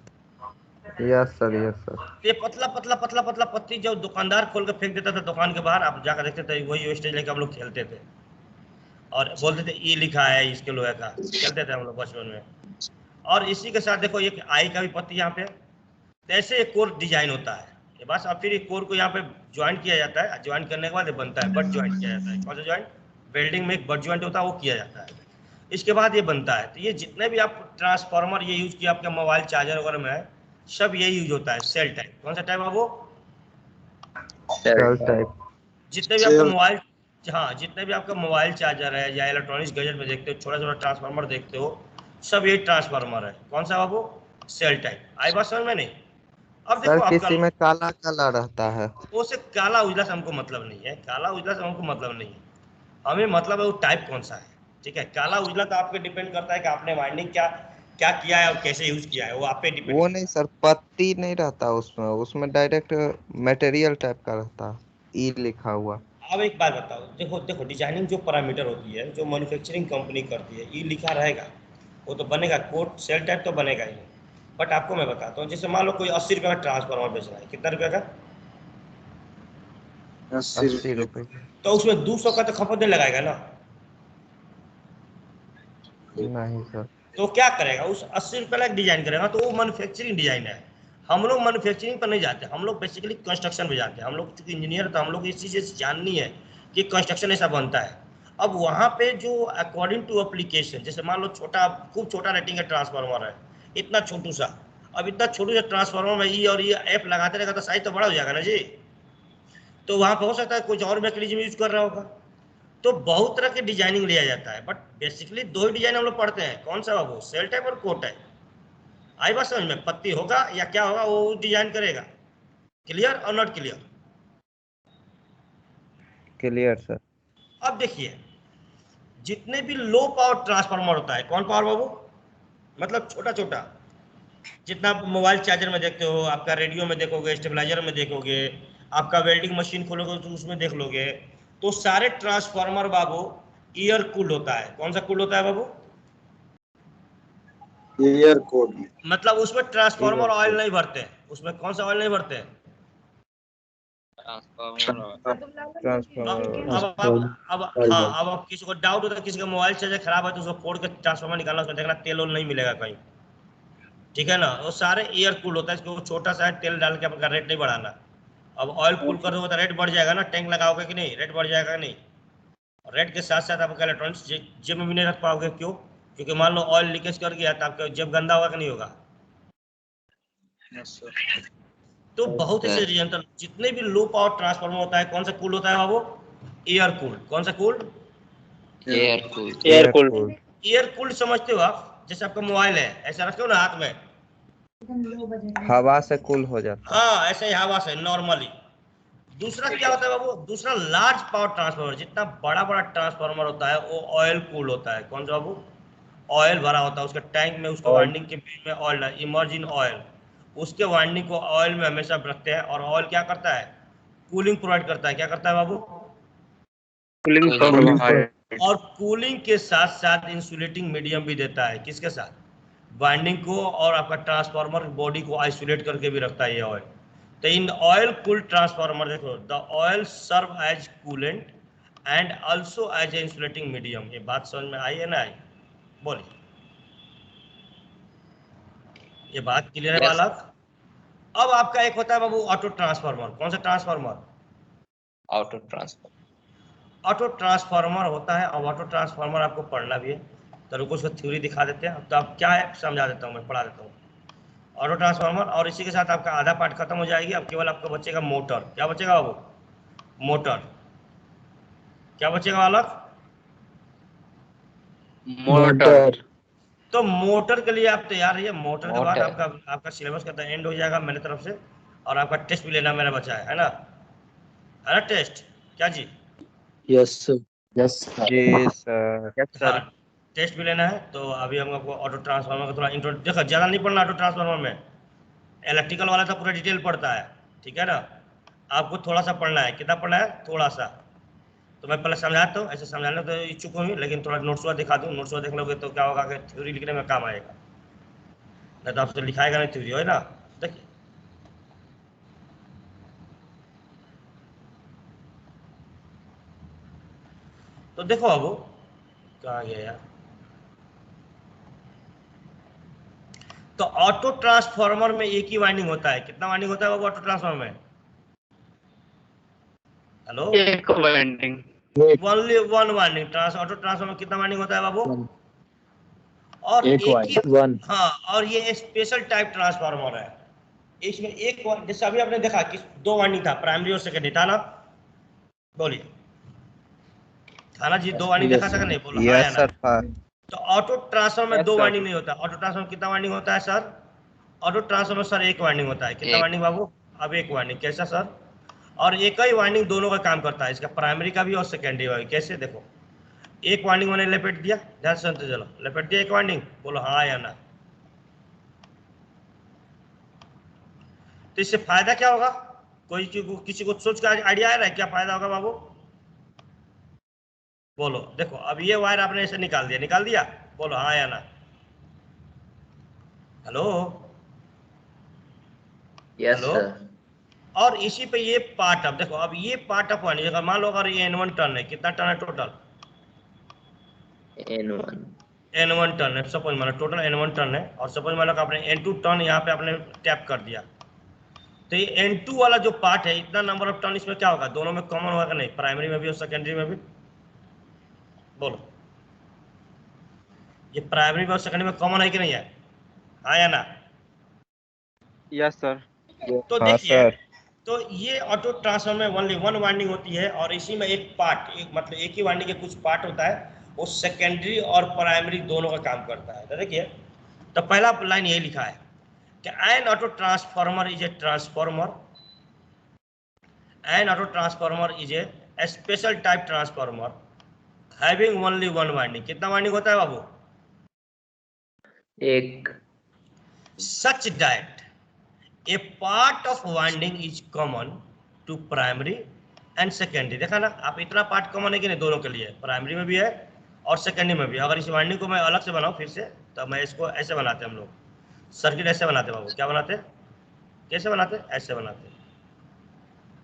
Yes sir yes sir. ये पतला पतला पतला पतला पत्ती जो दुकानदार खोल के फेंक देता था दुकान के बाहर, आप जाकर देखते थे, वही वेस्टेज लेके हम लोग खेलते थे और बोलते थे ई लिखा है इसके लोहे का। खेलते थे हम लोग बचपन में। और इसी के साथ देखो एक आई का भी पत्ती यहाँ पे। तो ऐसे एक कोर डिजाइन होता है ये बस। अब फिर एक कोर को यहाँ पे ज्वाइन किया जाता है। ज्वाइन करने के बाद ये बनता है, बट ज्वाइन किया जाता है। कौन सा ज्वाइन? वेल्डिंग में एक बट ज्वाइंट होता है, वो किया जाता है। इसके बाद ये बनता है। तो ये जितने भी आप ट्रांसफार्मर ये यूज किया आपके मोबाइल चार्जर वगैरह में है, सब ये यूज होता है सेल टाइप। कौन सा टाइप है वो? Shell type. जितने भी आपका मोबाइल, हाँ जितने भी आपका मोबाइल चार्जर है या इलेक्ट्रॉनिक्स गैजेट में देखते हो, छोटा छोटा ट्रांसफार्मर देखते हो, सब ये ट्रांसफार्मर है। कौन सा बाबू? Cell type. आई बात समझ में नहीं? अब सर देखो आपका, किसी में काला काला रहता है। वो से काला उजला से हमको मतलब नहीं है, काला उजला से हमको मतलब नहीं है। हमें मतलब है वो टाइप कौन सा है। ठीक है, काला उजला तो आपके डिपेंड करता है कि आपने वाइंडिंग क्या क्या किया है और कैसे यूज किया है, वो आप पे डिपेंड वो करता नहीं सर, पत्ती नहीं रहता उसमें, उसमें डायरेक्ट मटेरियल टाइप का रहता, ई लिखा हुआ। है। अब एक बात बताओ, देखो देखो डिजाइनिंग जो पैरामीटर होती है, जो मैन्युफैक्चरिंग कंपनी करती है, ये लिखा रहेगा, वो तो बनेगा, कोड सेल टाइप तो बनेगा ही नहीं। बट आपको मैं बताता हूँ, जैसे मान लो कोई 80 रुपये का ट्रांसफार्मर बेच रहा है, कितना रुपये का? 80 80 रुपये। रुपए की। तो उसमें 200 का तो खपत नहीं लगाएगा ना। नहीं सर। तो क्या करेगा, उस 80 रुपये का डिजाइन करेगा, तो वो मैन्युफैक्चरिंग डिजाइन है। हम लोग मैन्युफैक्चरिंग पर नहीं जाते, हम लोग बेसिकली कंस्ट्रक्शन पे जाते हैं। हम लोग चूंकि इंजीनियर, तो हम लोग इस चीज़ से जाननी है कि कंस्ट्रक्शन ऐसा बनता है। अब वहाँ पे जो अकॉर्डिंग टू एप्लीकेशन, जैसे मान लो छोटा, खूब छोटा रेटिंग का ट्रांसफार्मर है, इतना छोटू सा, अब इतना छोटू सा ट्रांसफार्मर में ई और ये एफ लगाते रहेगा तो साइज तो बड़ा हो जाएगा ना जी। तो वहाँ पे हो सकता है कुछ और मैकेनिज्म यूज कर रहा होगा। तो बहुत तरह की डिजाइनिंग लिया जाता है, बट बेसिकली दो ही डिजाइन हम लोग पढ़ते हैं, कौन सा बाबू? सेल टाइप और कोट टाइप। आई बात समझ में? पत्ती होगा या क्या होगा वो डिजाइन करेगा। क्लियर और नॉट क्लियर? Clear sir. अब देखिए, जितने भी लो पावर ट्रांसफार्मर होता है, कौन पावर बाबू? मतलब छोटा छोटा, जितना आप मोबाइल चार्जर में देखते हो, आपका रेडियो में देखोगे, स्टेबलाइजर में देखोगे, आपका वेल्डिंग मशीन खोलोगे तो उसमें देख लोगे, तो सारे ट्रांसफार्मर बाबू ईयर कूल्ड होता है। कौन सा कूल्ड होता है बाबू? Air code. मतलब उसमें ट्रांसफार्मर ऑयल नहीं भरते, उसमें कौन सा ऑयल नहीं भरते? ट्रांसफार्मर। अब हाँ, अब आप किसी को डाउट होता है, किसी का मोबाइल चार्जर खराब है, तो उसको फोड़ के ट्रांसफार्मर निकालना, उसमें देखना तेल ओल नहीं मिलेगा कहीं, ठीक है ना। वो सारे एयर कूल होता है, इसको छोटा सा है, तेल डाल के अपना रेट नहीं बढ़ाना। अब ऑयल कूल कर दोगे तो रेट बढ़ जाएगा ना, टैंक लगाओगे कि नहीं, रेट बढ़ जाएगा नहीं। रेट के साथ साथ आपका इलेक्ट्रॉनिक्स जेब में भी नहीं रख पाओगे, क्यों? क्योंकि मान लो ऑयल लीकेज कर गया तो आपका जेब गंदा होगा कि नहीं होगा। तो बहुत ऐसे रीजन, तो जितने भी लो पावर ट्रांसफार्मर होता है, कौन सा कूल होता है बाबू? Air cooled. कौन सा cooled? Air cool. Air cool. Air cooled समझते हो आप? जैसे आपका मोबाइल है, ऐसा रखते हो ना हाथ में, हवा से कूल हो जाता। हाँ ऐसे ही हवा से नॉर्मली। दूसरा क्या होता है बाबू? दूसरा लार्ज पावर ट्रांसफार्मर, जितना बड़ा बड़ा ट्रांसफार्मर होता है वो ऑयल कूल होता है। कौन सा बाबू? ऑयल भरा होता है उसके टैंक में, उसके वाइंडिंग के बीच में ऑयल, इमर्जिन ऑयल, उसके वाइंडिंग को ऑयल में हमेशा रखते हैं। और ऑयल क्या करता है? कूलिंग प्रोवाइड करता है। क्या करता है बाबू? और कूलिंग के साथ साथ इंसुलेटिंग मीडियम भी देता है। किसके साथ? वाइंडिंग को और आपका ट्रांसफार्मर बॉडी को आइसोलेट करके भी रखता है ये ऑयल। तो इन ऑयल कूल ट्रांसफार्मर, देखो, the oil serve as coolant and also as a insulating medium. ये बात समझ में आई है ना? आई? बोलिए, ये बात क्लियर है बालक? अब आपका एक होता है बाबू ऑटो ट्रांसफार्मर। कौन सा transformer? Auto transfer. Auto transformer होता है। अब ऑटो ट्रांसफार्मर आपको पढ़ना भी है, तो रुको उसका थ्योरी दिखा देते हैं। तो आप क्या है समझा देता हूँ, मैं पढ़ा देता हूँ ऑटो ट्रांसफार्मर। और इसी के साथ आपका आधा पार्ट खत्म हो जाएगी। अब केवल आपका बचेगा मोटर। क्या बचेगा बाबू? मोटर। क्या बचेगा बालक? मोटर। तो मोटर के लिए आप तैयार रहिए। मोटर के बाद मोटर। आपका आपका सिलेबस का एंड हो जाएगा मेरी तरफ से, और आपका टेस्ट भी लेना मेरा बचा है ना? है ना टेस्ट? क्या जी? Yes sir. जी सर। हाँ, टेस्ट भी लेना है। तो अभी हम आपको ऑटो ट्रांसफार्मर का थोड़ा इंट्रो, देखो ज़्यादा नहीं पढ़ना ऑटो ट्रांसफार्मर में, इलेक्ट्रिकल वाला तो पूरा डिटेल पढ़ता है, ठीक है ना। आपको थोड़ा सा पढ़ना है। कितना पढ़ना है? थोड़ा सा। तो मैं पहले समझाता हूँ, ऐसे समझाने तो इच्छुक हूँ, लेकिन थोड़ा नोट्स दिखा दूँ। नोट्स देख लोगे तो क्या होगा कि थ्योरी लिखने में काम आएगा, नहीं तो आपसे लिखाएगा नहीं थ्योरी, है ना। देखिए, तो देखो अब कहाँ गया यार। तो ऑटो ट्रांसफार्मर में एक ही वाइंडिंग होता है। कितना वाइंडिंग होता है बाबू ऑटो ट्रांसफार्मर में? हेलो? एक winding. Only one winding. Auto transformer में कितना वाइंडिंग होता है बाबू? और एक एक ही, वन। हाँ, और ये स्पेशल टाइप ट्रांसफार्मर है। इसमें एक, जैसे अभी आपने देखा कि दो वाइंडिंग था, प्राइमरी और सेकेंडरी था ना? बोलिए, था ना जी? दो वाइंडिंग देखा था कि नहीं? बोलो हाँ या यस ना। सर था। तो ऑटो ट्रांसफार्मर में दो वाइंडिंग नहीं होता। ऑटो ट्रांसफार्मर कितना वाइंडिंग होता है सर? ऑटो ट्रांसफार्मर सर एक वाइंडिंग होता है। कितना एक। वाइंडिंग बाबू? अब एक वाइंडिंग। कैसा सर? और एक ही वाइंडिंग दोनों का काम करता है, इसका प्राइमरी का भी और सेकेंडरी का भी। कैसे? देखो, एक वाइंडिंग मैंने लपेट दिया, ध्यान से सुनते चलो, लपेट दिया एक वाइंडिंग, बोलो हाँ या ना। तो इससे फायदा क्या होगा? कोई किसी को सोच का आइडिया आ रहा है क्या फायदा होगा बाबू? बोलो। देखो अब ये वायर आपने ऐसे निकाल दिया, बोलो हाँ या ना। Hello yes hello. सर। और इसी पे ये पार्ट, अब देखो, अब ये पार्ट ऑफ वाइंडिंग, अगर मान लो अगर ये N1 टर्न है, कितना टर्न है टोटल? N1 N1 टर्न है, सपोज मान लो टोटल N1 टर्न है, और सपोज मान लो आपने N2 टर्न यहाँ पे आपने टैप कर दिया, तो ये N2 वाला जो पार्ट है, इतना नंबर ऑफ टर्न इसमें क्या होगा? दोनों में कॉमन होगा कि नहीं? प्राइमरी में भी और सेकेंडरी में भी। बोलो, ये प्राइमरी में और सेकेंडरी में कॉमन है कि नहीं है? हाँ या ना? Yes sir. तो हाँ देखिए, सर। तो ये ऑटो ट्रांसफार्मर में ओनली वन वाइंडिंग होती है, और इसी में एक पार्ट, मतलब एक ही वाइंडिंग के कुछ पार्ट होता है, वो सेकेंडरी और प्राइमरी दोनों का काम करता है। तो देखिए, तो पहला लाइन यही लिखा है कि N auto transformer is a transformer, N auto transformer is a special type transformer having only one winding. कितना वाइंडिंग होता है बाबू? एक। Such that a part of winding is common to primary and secondary। देखा ना, आप इतना part common है कि नहीं दोनों के लिए? प्राइमरी में भी है और सेकेंडरी में भी। अगर इस वाइंडिंग को मैं अलग से बनाऊं फिर से, तो मैं इसको ऐसे बनाते, हम लोग सर्किट ऐसे बनाते बाबू। क्या बनाते? कैसे बनाते? ऐसे बनाते।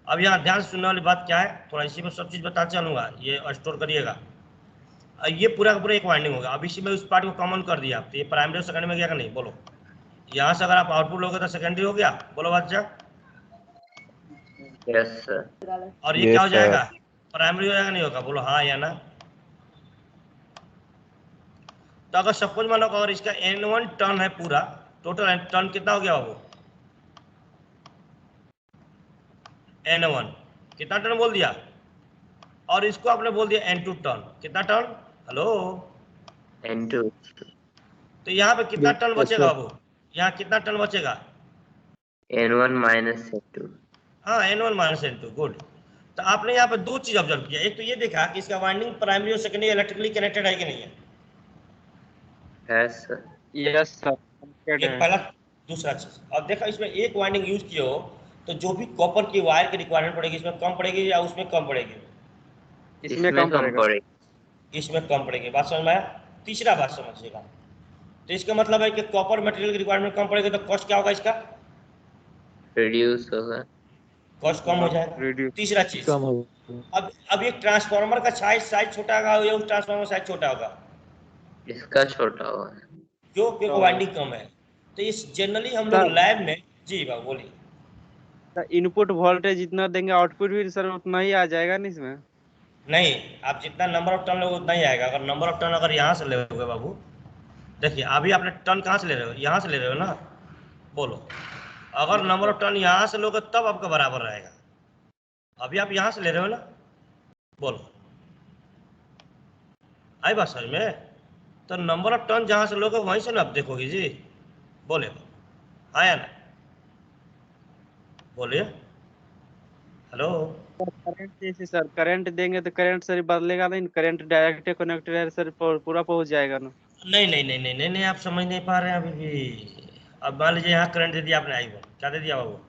अब यहाँ ध्यान से सुनने वाली बात क्या है, थोड़ा इसी में सब चीज़ बताते चलूंगा, ये स्टोर करिएगा। ये पूरा का पूरा एक वाइंडिंग होगा। अब इसी में उस पार्ट को कॉमन कर दिया, तो ये प्राइमरी और सेकेंडरी में गया कि नहीं? बोलो। यहाँ से अगर आप आउटपुट लोगे तो सेकेंडरी हो गया, बोलो बादशाह। Yes sir. और ये ये क्या हो जाएगा? सर। प्राइमरी हो जाएगा, नहीं होगा? बोलो हाँ या ना। तो अगर सपोज मानो अगर इसका N1 टर्न है पूरा, टोटल टर्न कितना हो गया बाबू? N1 कितना टर्न बोल दिया? और इसको आपने बोल दिया N2 टर्न, कितना टर्न? हेलो। N2 तो यहाँ पे कितना टर्न Yes, बचेगा sir. बाबू? यहाँ कितना टर्न बचेगा? N1 minus N2। हाँ, N1 माइनस N2, गुड। तो आपने यहाँ पे दो चीज ऑब्जर्व किया, एक तो ये देखा कि इसका वाइंडिंग प्राइमरी और सेकेंडरी इलेक्ट्रिकली कनेक्टेड है कि नहीं है? Yes sir. Yes sir. एक पहला। दूसरा चीज, अब देखा इसमें एक वाइंडिंग यूज किए हो, तो जो भी कॉपर की वायर की रिक्वायरमेंट पड़ेगी, इसमें कम पड़ेगी या उसमें कम पड़ेगी? इसमें कम पड़ेगा। इसमें कम पड़ेगी। बात समझ में आया? तीसरा बात समझिएगा, तो इसका मतलब है कि कॉपर मटेरियल की रिक्वायरमेंट कम पड़ेगी, तो कॉस्ट क्या होगा इसका? रिड्यूस होगा। कॉस्ट कम हो जाएगा। Reduce। तीसरा चीज, कम होगा। अब ये ट्रांसफार्मर का साइज छोटा होगा या उस ट्रांसफार्मर साइज छोटा होगा? इसका छोटा होगा। क्यों? क्योंकि वाइंडिंग कम है। तो इस जनरली हम लोग सर, लैब में, जी बाबू बोलिए। इनपुट वोल्टेज जितना देंगे आउटपुट भी सर उतना ही आ जाएगा ना इसमें? नहीं, आप जितना नंबर ऑफ टर्न लोगे उतना ही आएगा। अगर नंबर ऑफ टर्न अगर यहाँ से लोगे बाबू, देखिए अभी आपने टर्न कहाँ से ले रहे हो? यहाँ से ले रहे हो ना। बोलो, अगर नंबर ऑफ टर्न यहाँ से लोगे तब आपका बराबर रहेगा। अभी आप यहाँ से ले रहे हो ना। बोलो, आई बात समझ में? तो नंबर ऑफ टर्न जहाँ से लोगे वहीं से ना आप देखोगे जी। बोले हाँ या ना? बोलिए। हेलो। करंट जैसे सर करंट देंगे तो करंट सर बदलेगा नहीं, करंट डायरेक्ट कनेक्टेड है सर, पूरा पहुंच जाएगा ना? नहीं नहीं नहीं नहीं नहीं नहीं, आप समझ नहीं पा रहे हैं अभी भी। अब मान लीजिए यहाँ करंट दे दिया आपने I1, क्या दे दिया बाबू?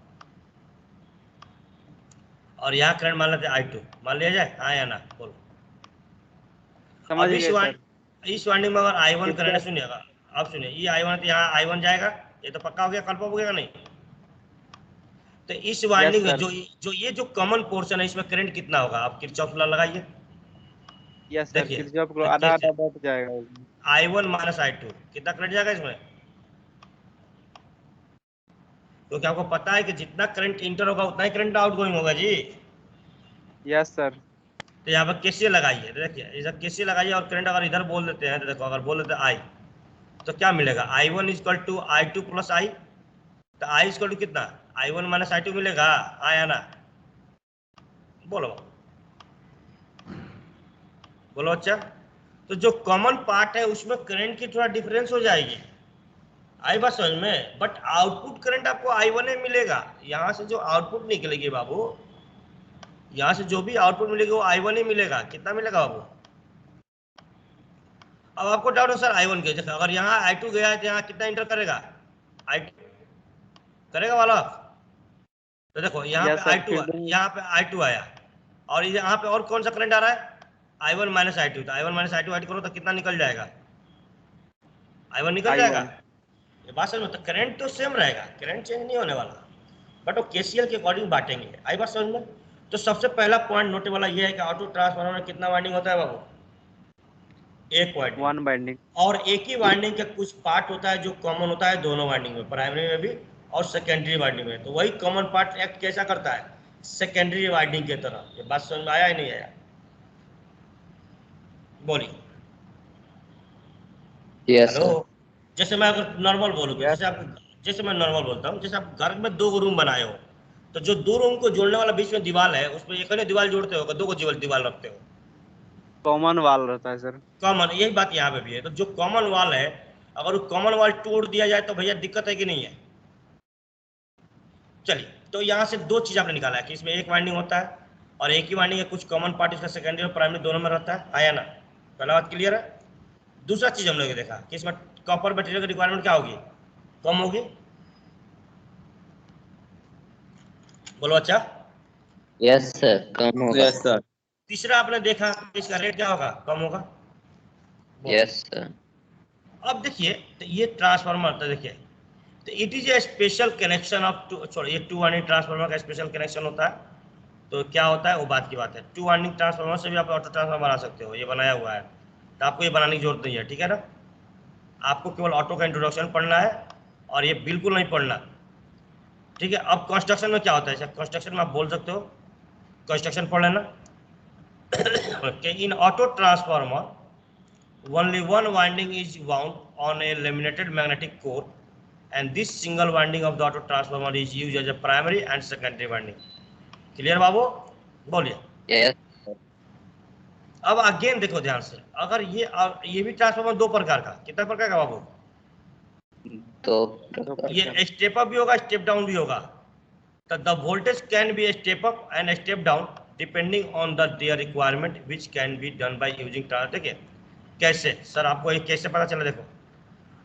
और यहाँ करंट मान लेते I2, मान लिया जाए हाँ या ना? बोलो। समझ अब गए सर। इस वाइंडिंग में अगर I1 करंट, कितना? सुनिएगा, अब सुनिए, ये I1 तो यहाँ I1 जाएगा, ये तो पक्का हो गया, कल्पना हो गया नहीं? तो इस यस वाइंडिंग में सर। जो ये जो कॉमन पोर्शन है, इसमें करंट कितना होगा? आप किरचॉफ लॉ लगाइए, यस सर, देखिए। किरचॉफ को आधा आधा बढ़ जाएगा। I1 माइनस I2 कितना करंट जाएगा इसमें? क्योंकि आपको पता है कि जितना करंट इंटर होगा उतना ही करंट आउट गोइंग होगा जी। Yes sir. तो यहाँ पर केसीएल लगाइए, देखिए इधर केसीएल लगाइए, और करंट अगर इधर बोल देते हैं, तो देखो अगर बोल देते हैं आई, तो क्या मिलेगा? I1 equal to I2 plus आई। तो आई इक्वल टू कितना? I1 माइनस I2 मिलेगा, आया ना? बोलो बोलो अच्छा। तो जो कॉमन पार्ट है उसमें करंट की थोड़ा डिफरेंस हो जाएगी, आई बात समझ में? बट आउटपुट करंट आपको I1 में मिलेगा। यहाँ से जो आउटपुट निकलेगी बाबू, यहाँ से जो भी आउटपुट मिलेगा वो I1 ही मिलेगा। कितना मिलेगा बाबू? अब आपको डाउट है सर I1 के, जैसे अगर यहाँ I2 गया है तो यहाँ कितना इंटर करेगा, I2 करेगा वाला। तो देखो यहाँ Yes, पे sir, I2 फिर यहाँ पे I2 आया, और यहाँ पे और कौन सा करंट आ रहा है, I1 माइनस I2। तो I1 माइनस I2 ऐड करो तो कितना निकल जाएगा, I1 निकल जाएगा। I1 ये बात समझ में, तो करंट तो सेम रहेगा, करंट चेंज नहीं होने वाला, बट वो KCL के अकॉर्डिंग बांटेंगे। आई बात समझ में। तो सबसे पहला पॉइंट नोट वाला ये है कि ऑटो ट्रांसफार्मर में कितना वाइंडिंग होता है बाबू, एक वाइंडिंग। 1 बाइंडिंग। और एक ही वाइंडिंग का कुछ पार्ट होता है जो कॉमन होता है दोनों वाइंडिंग में, प्राइमरी में भी और सेकेंडरी वाइंडिंग में। तो वही कॉमन पार्ट एक्ट कैसा करता है, सेकेंडरी वाइंडिंग की तरह। ये बात समझ में आया ही नहीं आया, बोलिए। Yes, hello, sir. जैसे मैं अगर नॉर्मल बोलूँगा, Yes, जैसे मैं नॉर्मल बोलता हूँ, जैसे आप घर में 2 रूम बनाए हो, तो जो 2 रूम को जोड़ने वाला बीच में दीवार है, उसमें एक ही दीवार जोड़ते हो, 2 को दीवार रखते हो, कॉमन वाल रहता है सर। कॉमन। यही बात यहाँ पे भी है। तो जो कॉमन वाल है, अगर वो कॉमन वाल तोड़ दिया जाए तो भैया दिक्कत है कि नहीं है। चलिए, तो यहाँ से 2 चीज़ आपने निकाला है कि इसमें एक वाइंडिंग होता है और एक ही वाइंडिंग है, कुछ कॉमन पार्ट इसका सेकेंडरी और प्राइमरी दोनों में रहता है, आया ना। पहला बात क्लियर है। दूसरा चीज़ हम लोग ने देखा कि इसमें कॉपर मटेरियल की रिक्वायरमेंट क्या होगी, कम होगी। बोलो अच्छा। Yes, sir. कम होगा। Yes, sir. तीसरा आपने देखा कि इसका रेट क्या होगा, कम होगा। बोलो। Yes, sir. अब देखिए, तो ये ट्रांसफार्मर, तो देखिए, तो it is a special connection of ये 2 वाइंडिंग ट्रांसफार्मर का स्पेशल कनेक्शन होता है। तो क्या होता है वो बात की बात है। 2 वाइंडिंग ट्रांसफार्मर से भी आप ऑटो ट्रांसफार्मर बना सकते हो, ये बनाया हुआ है, तो आपको ये बनाने की जरूरत नहीं है, ठीक है ना। आपको केवल ऑटो का इंट्रोडक्शन पढ़ना है और ये बिल्कुल नहीं पढ़ना, ठीक है। अब कंस्ट्रक्शन में क्या होता है, कंस्ट्रक्शन में आप बोल सकते हो, कंस्ट्रक्शन पढ़ लेना। In auto transformer only one winding is wound on a laminated magnetic core, and this single winding of the auto transformer is used as a primary and secondary winding. Clear बाबू, बोलिए। Yes. अब again देखो ध्यान से, अगर ये भी transformer 2 प्रकार का, कितना प्रकार का बाबू, तो ये स्टेप अप भी होगा, स्टेप डाउन भी होगा। तो the voltage can be step up and step down depending on the their requirement which can be done by using transformer. देखिए कैसे सर, आपको ये कैसे पता चला, देखो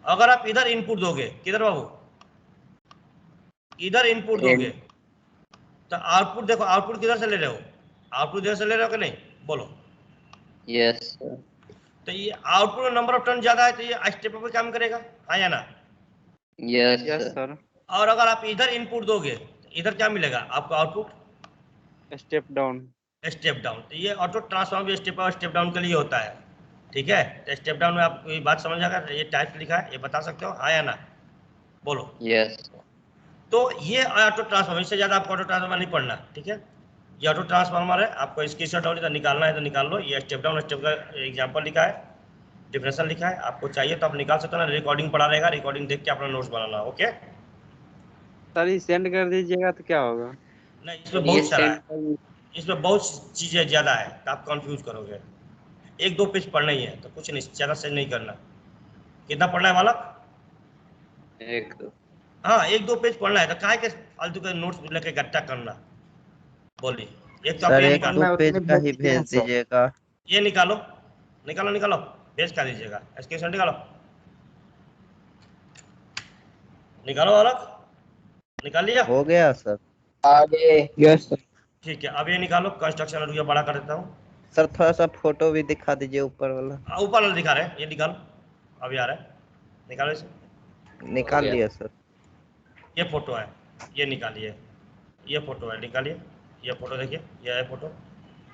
अगर आप इधर इनपुट दोगे, किधर बाबू, इधर इनपुट दोगे, तो आउटपुट देखो, आउटपुट किधर से ले रहे हो, आउटपुट इधर से ले रहे हो कि नहीं, बोलो। Yes, sir. तो ये आउटपुट में नंबर ऑफ टर्न ज्यादा है तो ये स्टेप अप पे काम करेगा, हाँ या ना। Yes, yes sir. सर। और अगर आप इधर इनपुट दोगे तो इधर क्या मिलेगा आपको, output step down. Step down. तो ये auto transformer step up step down के लिए होता है, ठीक है। तो स्टेप डाउन में आपको ये बात समझ आएगा, ये टाइप लिखा है, ये बता सकते हो, हाँ या ना, बोलो। Yes. तो ये ऑटो ट्रांसफार्मर, इससे ज़्यादा आपको ऑटो ट्रांसफार्मर नहीं पढ़ना, ठीक है। ये ऑटो ट्रांसफार्मर है, आपको स्क्रीनशॉट डाउन इधर निकालना है तो निकाल लो। ये स्टेप डाउन स्टेप का एग्जांपल लिखा है, डिफरेंशियल लिखा है, आपको चाहिए तो आप निकाल सकते हो ना, रिकॉर्डिंग पड़ा रहेगा, रिकॉर्डिंग देख के अपना नोट्स बनाना, ओके। सर ये सेंड कर दीजिएगा तो क्या होगा। नहीं, इसमें ये बहुत सारा है, सेंड इसमें बहुत चीज़ें ज़्यादा है तो आप कंफ्यूज करोगे। 1-2 पेज पढ़ना ही है तो कुछ नहीं, ज़्यादा से नहीं करना। कितना पढ़ना है बालक, एक दो हाँ 1-2 पेज पढ़ना है, तो काहे के फालतू के नोट्स लेके इकट्ठा करना, बोलिए। एक तो आप सर ये 1-2 निकालो, पेज का ही भेज दीजिएगा। ये निकालो, निकालो निकालो, भेज कर दीजिएगा, स्क्रीनशॉट निकालो, निकालो बालक, निकाल लिया, हो गया सर। आगे। Yes, sir. ठीक है। अब ये निकालो, कंस्ट्रक्शन और बड़ा कर देता हूँ। सर थोड़ा सा फोटो भी दिखा दीजिए ऊपर वाला। ऊपर वाला दिखा रहे हैं, ये निकालो, अभी आ रहा है, निकालो इसे। निकाल गया। लिया सर। ये फोटो है, ये निकालिए, ये फोटो है, निकालिए, ये फोटो देखिए, ये है फोटो,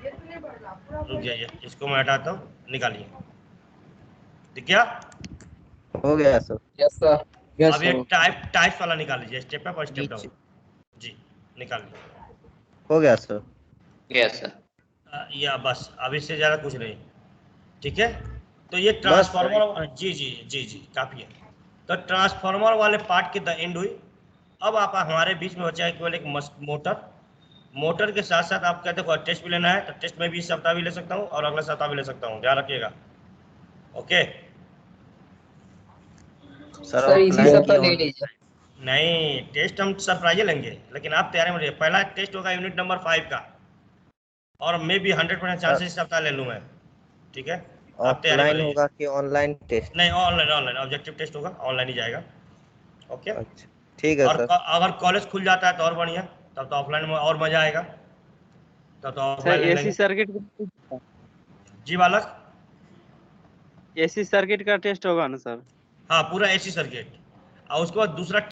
रुक जाइए, इसको मैं हटाता हूँ, निकालिए, दिख गया। हो गया सर। Yes, sir. Yes, अब ये sir. टाइप वाला निकाल लीजिए, स्टेप अप और स्टेप डाउन, जी निकाल लीजिए। हो गया सर। Yes, sir. या बस, अब इससे ज़्यादा कुछ नहीं, ठीक है। तो ये ट्रांसफार्मर, जी जी जी जी काफ़ी है। तो ट्रांसफार्मर वाले पार्ट की द एंड हुई। अब आप हमारे बीच में बचा है केवल एक मोटर। मोटर के साथ साथ आप कहते हो टेस्ट भी लेना है, तो टेस्ट में भी इस सप्ताह भी ले सकता हूँ और अगले सप्ताह भी ले सकता हूँ, ध्यान रखिएगा, ओके। सर इसी सप्ताह ले लीजिए। नहीं, टेस्ट हम सरप्राइज लेंगे, लेकिन आप तैयारी में रहिए। पहला टेस्ट होगा यूनिट नंबर 5 का, और मे भी 100% चांसेस इस सप्ताह ले लूँ मैं, ठीक है। आप तैयारी ऑफलाइन करिए। होगा कि ऑनलाइन टेस्ट? नहीं, ऑनलाइन ऑनलाइन ऑब्जेक्टिव टेस्ट होगा, ऑनलाइन ही जाएगा। ओके। अच्छा ठीक है और सर। अगर कॉलेज खुल जाता है तो और बढ़िया, तब तो ऑफलाइन में और मजा आएगा, तब तो सर ऑफलाइन ले एसी लेंगे। सर्किट जी बालक। एसी सर्किट का टेस्ट होगा ना सर? हाँ, पूरा एसी सर्किट, और उसके बाद दूसरा